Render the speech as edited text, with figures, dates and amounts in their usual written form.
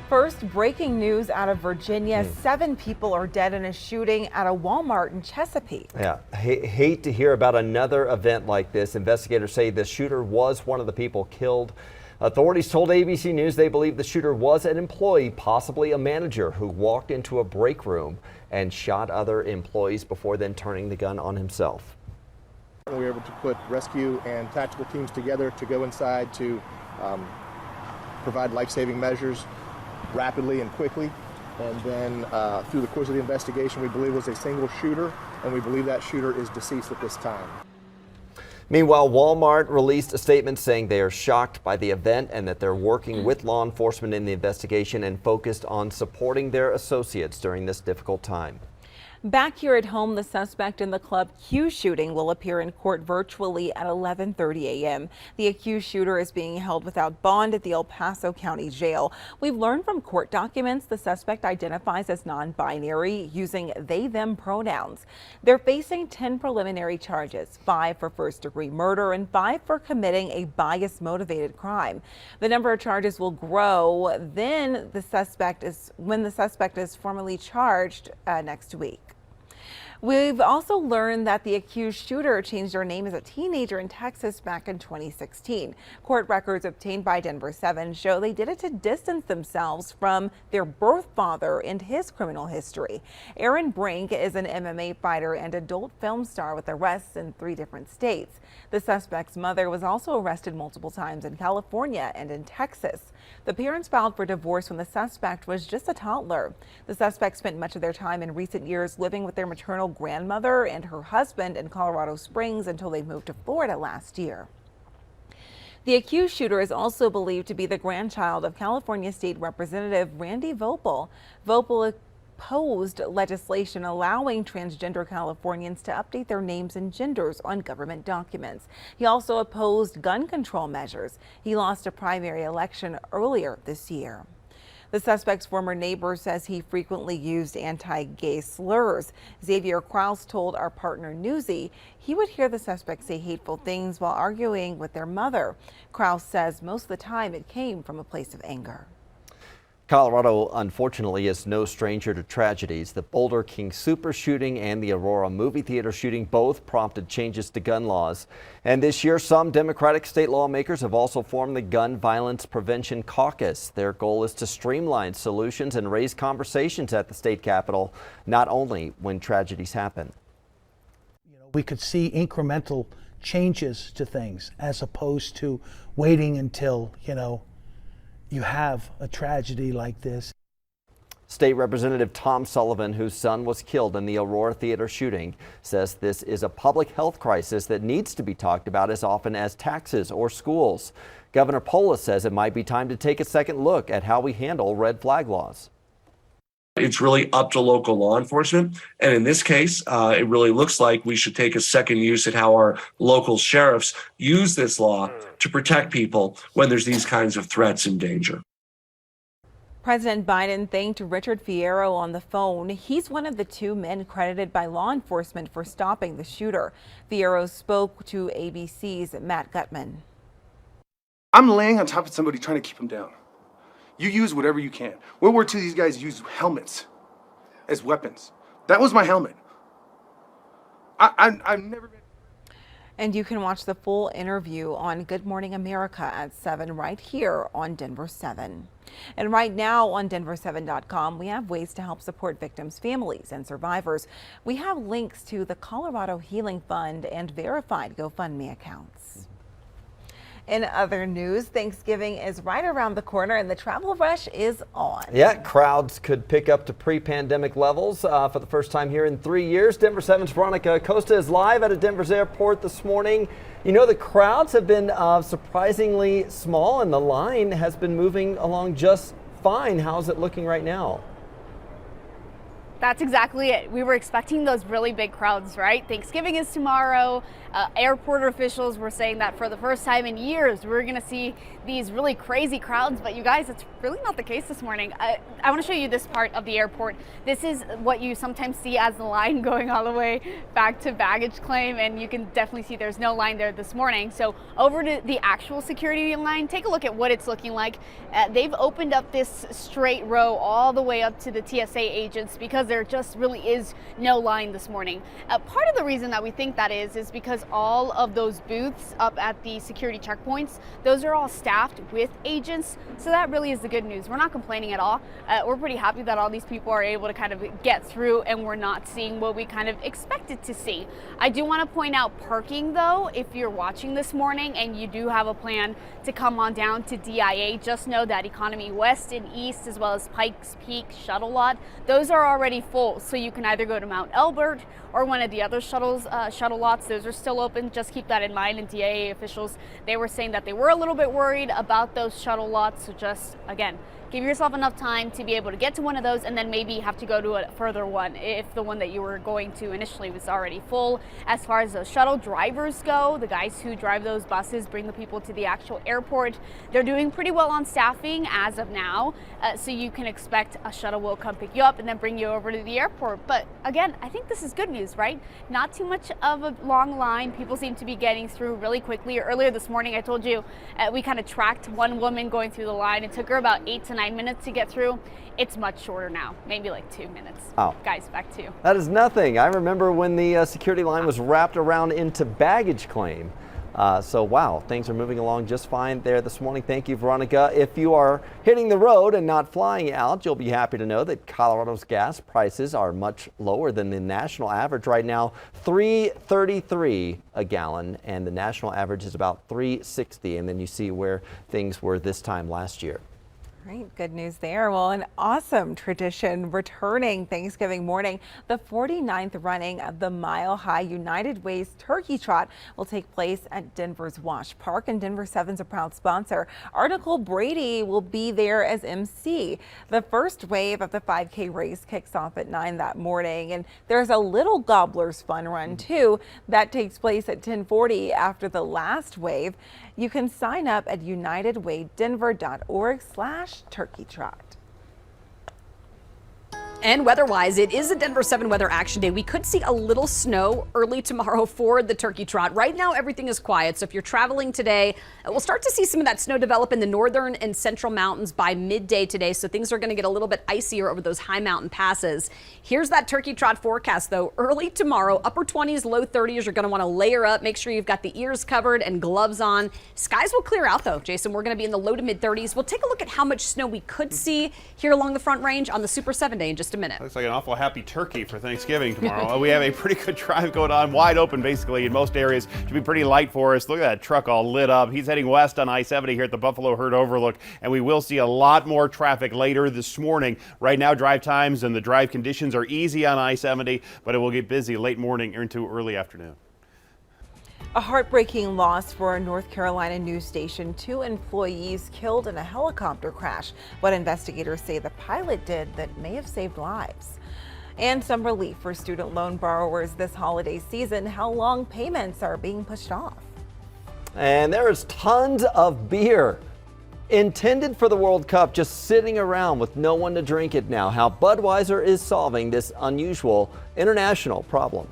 First, breaking news out of Virginia. 7 people are dead in a shooting at a Walmart in Chesapeake. Yeah, hate to hear about another event like this. Investigators say the shooter was one of the people killed. Authorities told ABC News they believe the shooter was an employee, possibly a manager, who walked into a break room and shot other employees before then turning the gun on himself. We were able to put rescue and tactical teams together to go inside to provide life-saving measures rapidly and quickly. And then through the course of the investigation, we believe it was a single shooter, and we believe that shooter is deceased at this time. Meanwhile, Walmart released a statement saying they are shocked by the event and that they're working with law enforcement in the investigation and focused on supporting their associates during this difficult time. Back here at home, the suspect in the Club Q shooting will appear in court virtually at 11:30 a.m. The accused shooter is being held without bond at the El Paso County Jail. We've learned from court documents the suspect identifies as non-binary, using they/them pronouns. They're facing 10 preliminary charges, 5 for first-degree murder and 5 for committing a bias-motivated crime. The number of charges will grow when the suspect is formally charged next week. We've also learned that the accused shooter changed their name as a teenager in Texas back in 2016. Court records obtained by Denver 7 show they did it to distance themselves from their birth father and his criminal history. Aaron Brink is an MMA fighter and adult film star with arrests in 3 different states. The suspect's mother was also arrested multiple times in California and in Texas. The parents filed for divorce when the suspect was just a toddler. The suspect spent much of their time in recent years living with their maternal grandmother and her husband in Colorado Springs until they moved to Florida last year. The accused shooter is also believed to be the grandchild of California State Representative Randy Vopel. Vopel opposed legislation allowing transgender Californians to update their names and genders on government documents. He also opposed gun control measures. He lost a primary election earlier this year. The suspect's former neighbor says he frequently used anti-gay slurs. Xavier Kraus told our partner Newsy he would hear the suspect say hateful things while arguing with their mother. Kraus says most of the time it came from a place of anger. Colorado, unfortunately, is no stranger to tragedies. The Boulder King Super shooting and the Aurora movie theater shooting both prompted changes to gun laws. And this year, some Democratic state lawmakers have also formed the Gun Violence Prevention Caucus. Their goal is to streamline solutions and raise conversations at the state capitol, not only when tragedies happen. We could see incremental changes to things as opposed to waiting until, you have a tragedy like this. State Representative Tom Sullivan, whose son was killed in the Aurora Theater shooting, says this is a public health crisis that needs to be talked about as often as taxes or schools. Governor Polis says it might be time to take a second look at how we handle red flag laws. It's really up to local law enforcement. And in this case, it really looks like we should take a second use at how our local sheriffs use this law to protect people when there's these kinds of threats and danger. President Biden thanked Richard Fierro on the phone. He's one of the 2 men credited by law enforcement for stopping the shooter. Fierro spoke to ABC's Matt Gutman. I'm laying on top of somebody trying to keep him down. You use whatever you can. World War II, these guys used helmets as weapons. That was my helmet. I've never been. And you can watch the full interview on Good Morning America at 7 right here on Denver 7. And right now on Denver7.com, we have ways to help support victims' families and survivors. We have links to the Colorado Healing Fund and verified GoFundMe accounts. In other news, Thanksgiving is right around the corner and the travel rush is on. Yeah, crowds could pick up to pre-pandemic levels for the first time here in 3 years. Denver 7's Veronica Costa is live at Denver's airport this morning. The crowds have been surprisingly small and the line has been moving along just fine. How's it looking right now? That's exactly it. We were expecting those really big crowds, right? Thanksgiving is tomorrow. Airport officials were saying that for the first time in years, we're going to see these really crazy crowds. But you guys, it's really not the case this morning. I want to show you this part of the airport. This is what you sometimes see as the line going all the way back to baggage claim. And you can definitely see there's no line there this morning. So over to the actual security line, take a look at what it's looking like. They've opened up this straight row all the way up to the TSA agents because there just really is no line this morning. Part of the reason that we think that is because all of those booths up at the security checkpoints, those are all staffed with agents. So that really is the good news. We're not complaining at all. We're pretty happy that all these people are able to kind of get through and we're not seeing what we kind of expected to see. I do want to point out parking though. If you're watching this morning and you do have a plan to come on down to DIA, just know that Economy West and East as well as Pikes Peak shuttle lot, those are already full. So you can either go to Mount Elbert or one of the other shuttle lots. Those are still open. Just keep that in mind. And DIA officials, they were saying that they were a little bit worried about those shuttle lots. So just, again, give yourself enough time to be able to get to one of those and then maybe have to go to a further one if the one that you were going to initially was already full. As far as those shuttle drivers go, the guys who drive those buses, bring the people to the actual airport, they're doing pretty well on staffing as of now. So you can expect a shuttle will come pick you up and then bring you over to the airport. But again, I think this is good news, right? Not too much of a long line. People seem to be getting through really quickly. Earlier this morning, I told you we kind of tracked one woman going through the line. It took her about 8 to 9 minutes to get through. It's much shorter now, maybe like 2 minutes. Oh. Guys, back to you. That is nothing. I remember when the security line was wrapped around into baggage claim. So wow, things are moving along just fine there this morning. Thank you, Veronica. If you are hitting the road and not flying out, you'll be happy to know that Colorado's gas prices are much lower than the national average right now, $3.33 a gallon, and the national average is about $3.60. And then you see where things were this time last year. Right, good news there. Well, an awesome tradition returning Thanksgiving morning. The 49th running of the Mile High United Way's Turkey Trot will take place at Denver's Wash Park, and Denver 7's a proud sponsor. Article Brady will be there as MC. The first wave of the 5K race kicks off at 9 that morning, and there's a little Gobblers fun run too that takes place at 10:40 after the last wave. You can sign up at unitedwaydenver.org/turkey trot. And weather-wise, it is a Denver 7 weather action day. We could see a little snow early tomorrow for the Turkey Trot. Right now, everything is quiet. So if you're traveling today, we'll start to see some of that snow develop in the northern and central mountains by midday today. So things are going to get a little bit icier over those high mountain passes. Here's that Turkey Trot forecast, though. Early tomorrow, upper 20s, low 30s. You're going to want to layer up. Make sure you've got the ears covered and gloves on. Skies will clear out, though, Jason. We're going to be in the low to mid 30s. We'll take a look at how much snow we could see here along the Front Range on the Super 7 day in just a minute. Looks like an awful happy turkey for Thanksgiving tomorrow. We have a pretty good drive going on, wide open basically in most areas. Should be pretty light for us. Look at that truck all lit up. He's heading west on I-70 here at the Buffalo Herd Overlook, and we will see a lot more traffic later this morning. Right now, drive times and the drive conditions are easy on I-70, but it will get busy late morning into early afternoon. A heartbreaking loss for a North Carolina news station. 2 employees killed in a helicopter crash. What investigators say the pilot did that may have saved lives. And some relief for student loan borrowers this holiday season. How long payments are being pushed off. And there is tons of beer intended for the World Cup just sitting around with no one to drink it now. How Budweiser is solving this unusual international problem.